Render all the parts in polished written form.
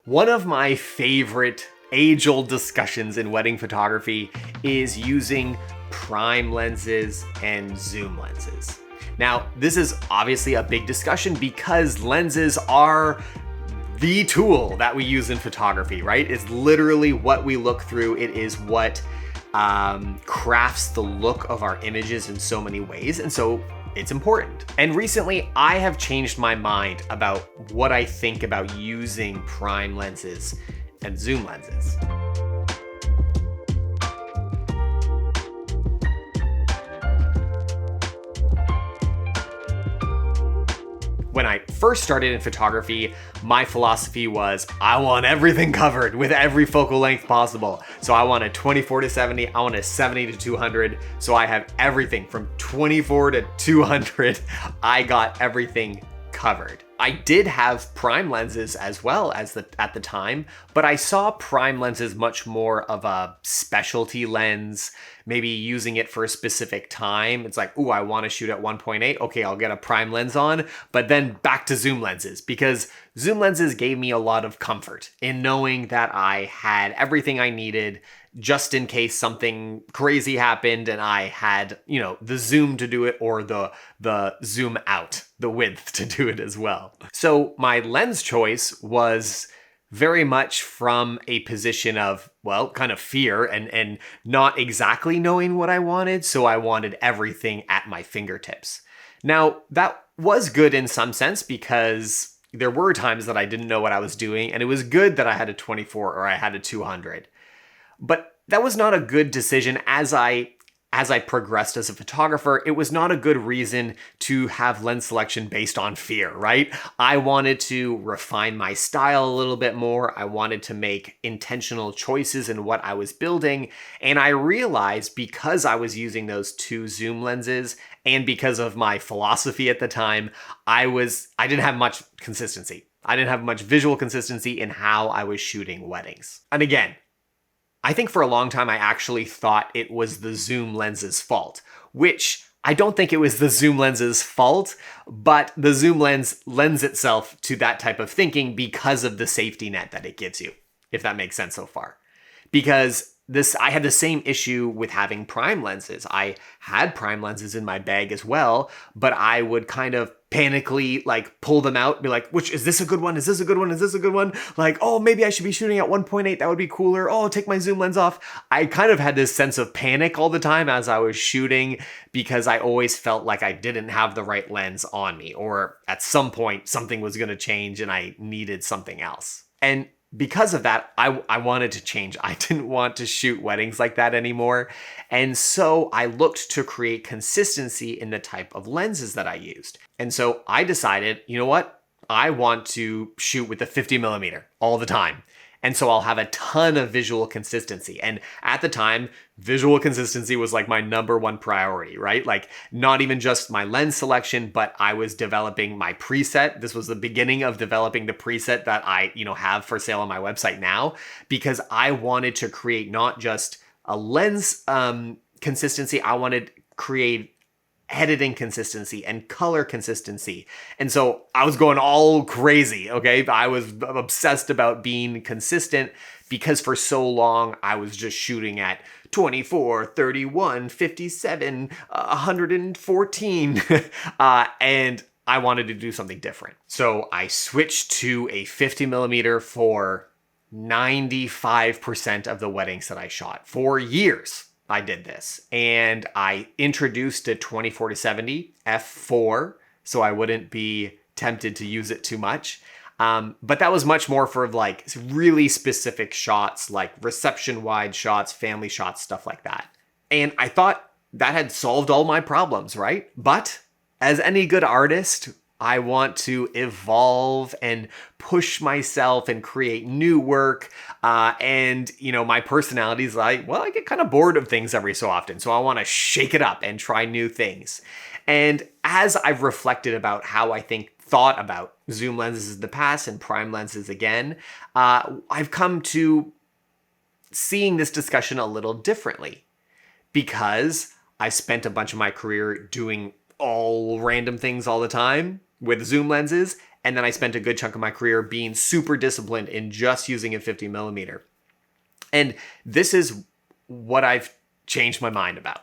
One of my favorite age-old discussions in wedding photography is using prime lenses and zoom lenses. Now, this is obviously a big discussion because lenses are the tool that we use in photography, right? It's literally what we look through. It is what crafts the look of our images in so many ways. And so it's important. And recently, I have changed my mind about what I think about using prime lenses and zoom lenses. When I first started in photography, my philosophy was I want everything covered with every focal length possible. So I want a 24 to 70, I want a 70 to 200. So I have everything from 24 to 200. I got everything covered. I did have prime lenses as well as at the time, but I saw prime lenses much more of a specialty lens, maybe using it for a specific time. It's like, ooh, I want to shoot at 1.8. Okay, I'll get a prime lens on, but then back to zoom lenses because zoom lenses gave me a lot of comfort in knowing that I had everything I needed just in case something crazy happened and I had, the zoom to do it or the zoom out, the width to do it as well. So my lens choice was very much from a position of, kind of fear and not exactly knowing what I wanted. So I wanted everything at my fingertips. Now, that was good in some sense because there were times that I didn't know what I was doing, and it was good that I had a 24 or I had a 200. But that was not a good decision as I progressed as a photographer. It was not a good reason to have lens selection based on fear, right? I wanted to refine my style a little bit more. I wanted to make intentional choices in what I was building. And I realized because I was using those two zoom lenses and because of my philosophy at the time, I didn't have much consistency. I didn't have much visual consistency in how I was shooting weddings. And again, I think for a long time, I actually thought it was the zoom lens's fault, which I don't think it was the zoom lens's fault, but the zoom lens lends itself to that type of thinking because of the safety net that it gives you, if that makes sense so far. Because I had the same issue with having prime lenses. I had prime lenses in my bag as well, but I would kind of panically pull them out, be like, which is this a good one? Is this a good one? Is this a good one? Like, oh, maybe I should be shooting at 1.8. That would be cooler. Oh, take my zoom lens off. I kind of had this sense of panic all the time as I was shooting because I always felt like I didn't have the right lens on me, or at some point something was going to change and I needed something else. And because of that, I wanted to change. I didn't want to shoot weddings like that anymore. And so I looked to create consistency in the type of lenses that I used. And so I decided, you know what? I want to shoot with the 50 millimeter all the time. And so I'll have a ton of visual consistency. And at the time, visual consistency was my number one priority, right? Not even just my lens selection, but I was developing my preset. This was the beginning of developing the preset that I, have for sale on my website now, because I wanted to create not just a lens consistency, I wanted to create editing consistency and color consistency. And so I was going all crazy, okay? I was obsessed about being consistent because for so long I was just shooting at 24, 31, 57, 114. And I wanted to do something different. So I switched to a 50 millimeter for 95% of the weddings that I shot for years. I did this, and I introduced a 24 to 70 f4 so I wouldn't be tempted to use it too much. But that was much more for really specific shots, like reception wide shots, family shots, stuff like that. And I thought that had solved all my problems, right? But as any good artist, I want to evolve and push myself and create new work. And my personality is I get kind of bored of things every so often. So I want to shake it up and try new things. And as I've reflected about how I thought about zoom lenses in the past and prime lenses again, I've come to seeing this discussion a little differently because I spent a bunch of my career doing all random things all the time with zoom lenses. And then I spent a good chunk of my career being super disciplined in just using a 50 millimeter. And this is what I've changed my mind about,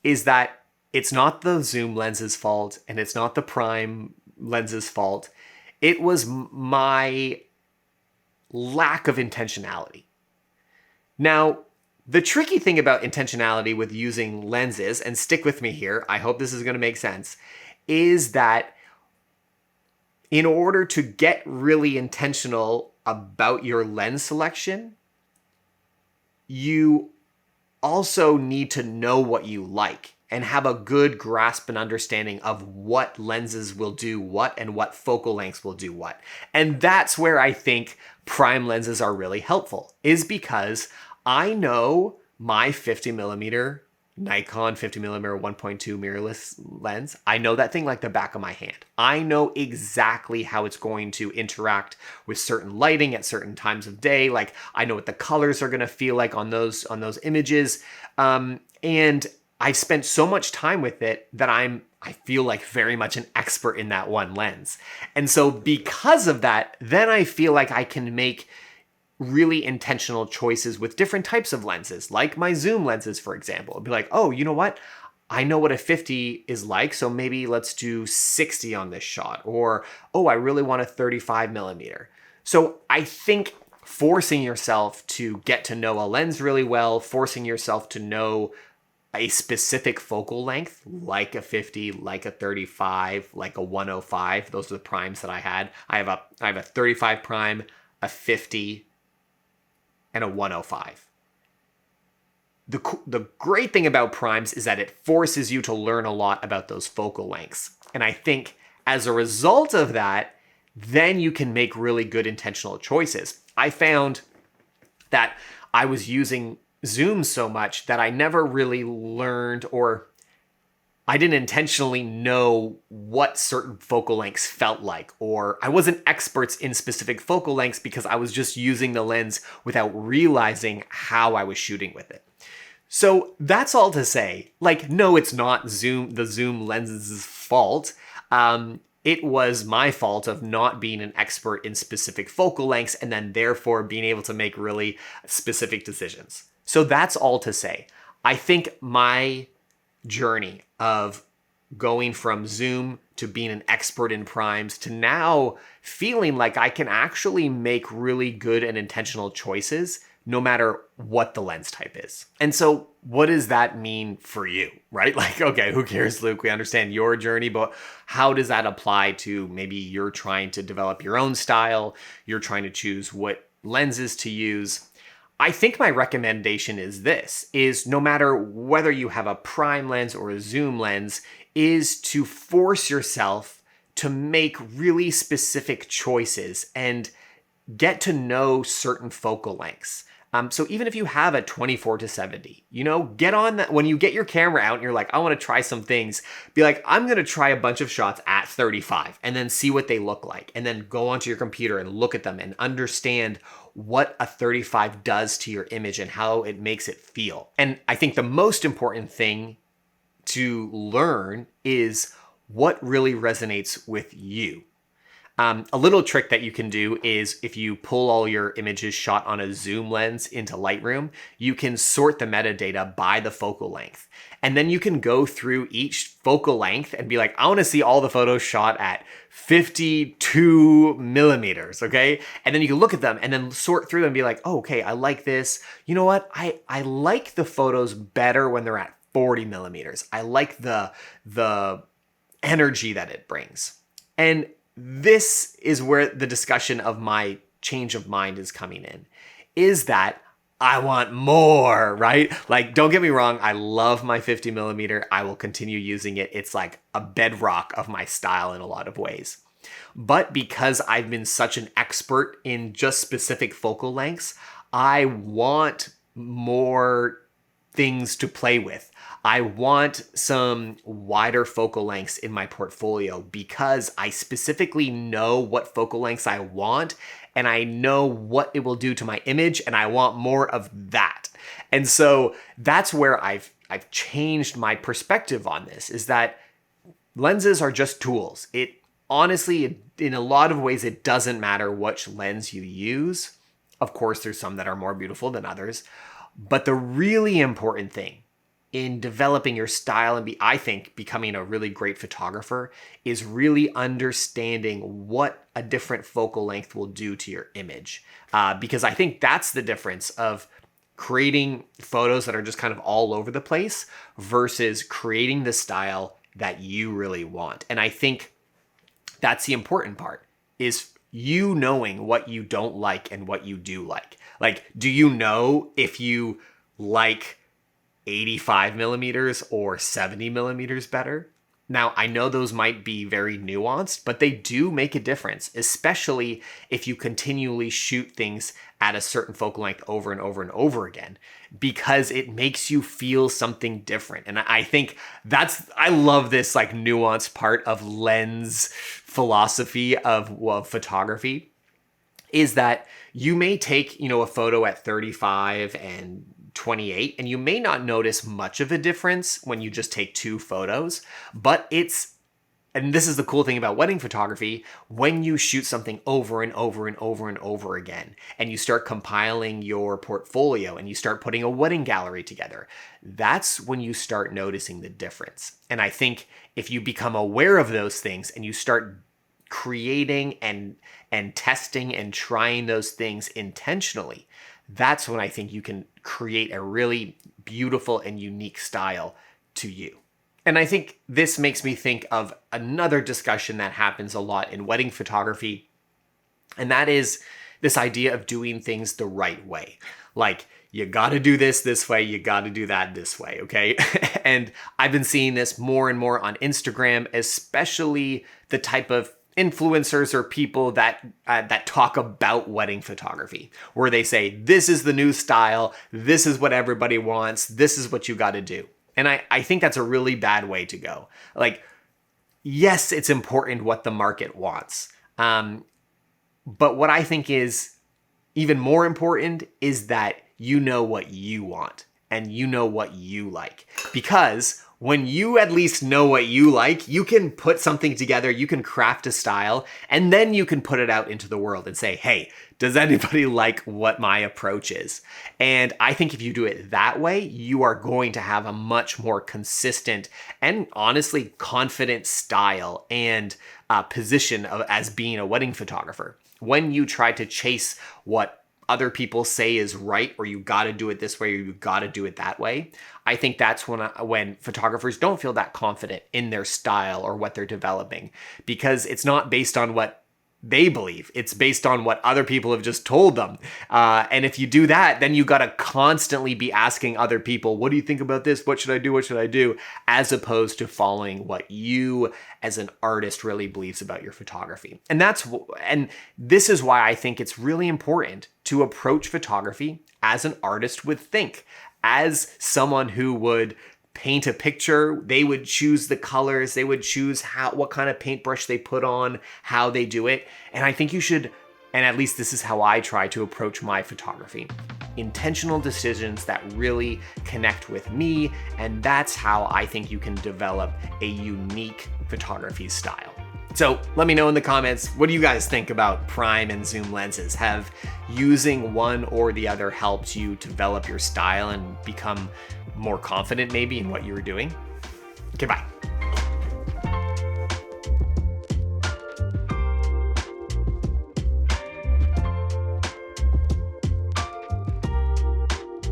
is that it's not the zoom lens's fault and it's not the prime lens's fault. It was my lack of intentionality. Now, the tricky thing about intentionality with using lenses, and stick with me here, I hope this is going to make sense, is that in order to get really intentional about your lens selection, you also need to know what you like and have a good grasp and understanding of what lenses will do what and what focal lengths will do what. And that's where I think prime lenses are really helpful, is because I know my 50 millimeter Nikon 50 millimeter 1.2 mirrorless lens. I know that thing like the back of my hand. I know exactly how it's going to interact with certain lighting at certain times of day. Like I know what the colors are going to feel like on those images. And I spent so much time with it that I feel like very much an expert in that one lens. And so because of that, then I feel like I can make really intentional choices with different types of lenses, like my zoom lenses, for example. I'd be like, oh, you know what? I know what a 50 is like, so maybe let's do 60 on this shot. Or, oh, I really want a 35 millimeter. So I think forcing yourself to get to know a lens really well, forcing yourself to know a specific focal length, like a 50, like a 35, like a 105. Those are the primes that I had. I have a 35 prime, a 50, and a 105. The great thing about primes is that it forces you to learn a lot about those focal lengths. And I think as a result of that, then you can make really good intentional choices. I found that I was using zoom so much that I never really learned, or I didn't intentionally know what certain focal lengths felt like, or I wasn't experts in specific focal lengths because I was just using the lens without realizing how I was shooting with it. So that's all to say, like, no, it's not the zoom lens's fault. It was my fault of not being an expert in specific focal lengths and then therefore being able to make really specific decisions. So that's all to say. I think my journey of going from zoom to being an expert in primes to now feeling like I can actually make really good and intentional choices no matter what the lens type is. And so what does that mean for you, right? Like, okay, who cares, Luke? We understand your journey, but how does that apply to maybe you're trying to develop your own style, you're trying to choose what lenses to use? I think my recommendation is this, is no matter whether you have a prime lens or a zoom lens, is to force yourself to make really specific choices and get to know certain focal lengths. So even if you have a 24-70, get on that. When you get your camera out and you're like, I want to try some things, be like, I'm going to try a bunch of shots at 35 and then see what they look like. And then go onto your computer and look at them and understand what a 35 does to your image and how it makes it feel. And I think the most important thing to learn is what really resonates with you. A little trick that you can do is if you pull all your images shot on a zoom lens into Lightroom, you can sort the metadata by the focal length. And then you can go through each focal length and be like, I want to see all the photos shot at 52 millimeters, okay? And then you can look at them and then sort through them and be like, oh, okay, I like this. You know what? I like the photos better when they're at 40 millimeters. I like the energy that it brings. And this is where the discussion of my change of mind is coming in, is that I want more, right? Like, don't get me wrong. I love my 50 millimeter. I will continue using it. It's like a bedrock of my style in a lot of ways. But because I've been such an expert in just specific focal lengths, I want more things to play with. I want some wider focal lengths in my portfolio because I specifically know what focal lengths I want and I know what it will do to my image, and I want more of that. And so that's where I've changed my perspective on this, is that lenses are just tools. honestly, in a lot of ways, it doesn't matter which lens you use. Of course, there's some that are more beautiful than others. But the really important thing in developing your style and I think becoming a really great photographer is really understanding what a different focal length will do to your image. Because I think that's the difference of creating photos that are just kind of all over the place versus creating the style that you really want. And I think that's the important part, is you knowing what you don't like and what you do like. Like, do you know if you like 85 millimeters or 70 millimeters better? Now, I know those might be very nuanced, but they do make a difference, especially if you continually shoot things at a certain focal length over and over and over again, because it makes you feel something different. And I think I love this like nuanced part of lens philosophy of photography, is that you may take, a photo at 35 and 28, and you may not notice much of a difference when you just take two photos, but and this is the cool thing about wedding photography, when you shoot something over and over and over and over again, and you start compiling your portfolio and you start putting a wedding gallery together, that's when you start noticing the difference. And I think if you become aware of those things and you start creating and testing and trying those things intentionally, that's when I think you can create a really beautiful and unique style to you. And I think this makes me think of another discussion that happens a lot in wedding photography, and that is this idea of doing things the right way. Like, you gotta do this way, you gotta do that this way, okay? And I've been seeing this more and more on Instagram, especially the type of influencers or people that talk about wedding photography, where they say, this is the new style, this is what everybody wants, this is what you got to do. And I think that's a really bad way to go. Like, yes, it's important what the market wants. But what I think is even more important is that you know what you want and you know what you like. Because when you at least know what you like, you can put something together, you can craft a style, and then you can put it out into the world and say, hey, does anybody like what my approach is? And I think if you do it that way, you are going to have a much more consistent and honestly confident style and position as being a wedding photographer. When you try to chase what other people say is right, or you got to do it this way, or you got to do it that way, I think that's when photographers don't feel that confident in their style or what they're developing, because it's not based on what they believe. It's based on what other people have just told them. And if you do that, then you got to constantly be asking other people, what do you think about this? What should I do? What should I do? As opposed to following what you as an artist really believes about your photography. And this is why I think it's really important to approach photography as an artist would think, as someone who would paint a picture. They would choose the colors, they would choose what kind of paintbrush they put on, how they do it. And I think you should, and at least this is how I try to approach my photography, intentional decisions that really connect with me, and that's how I think you can develop a unique photography style. So let me know in the comments, what do you guys think about prime and zoom lenses? Have using one or the other helped you develop your style and become more confident maybe in what you were doing? Okay, bye.